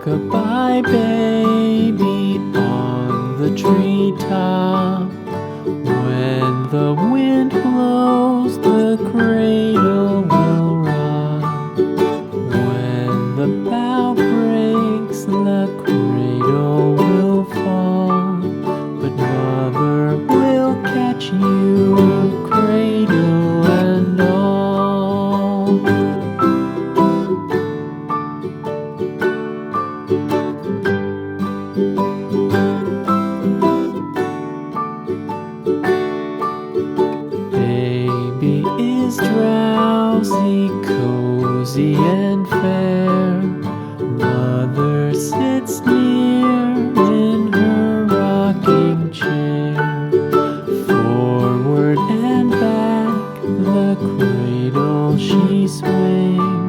Rock-a-bye baby on the treetop. When the wind blows, the cradle will rock. When the bough breaks, the cradle will fall. But mother will catch you, cradle and all. Baby is drowsy, cozy and fair. Mother sits near in her rocking chair. Forward and back, the cradle she swings.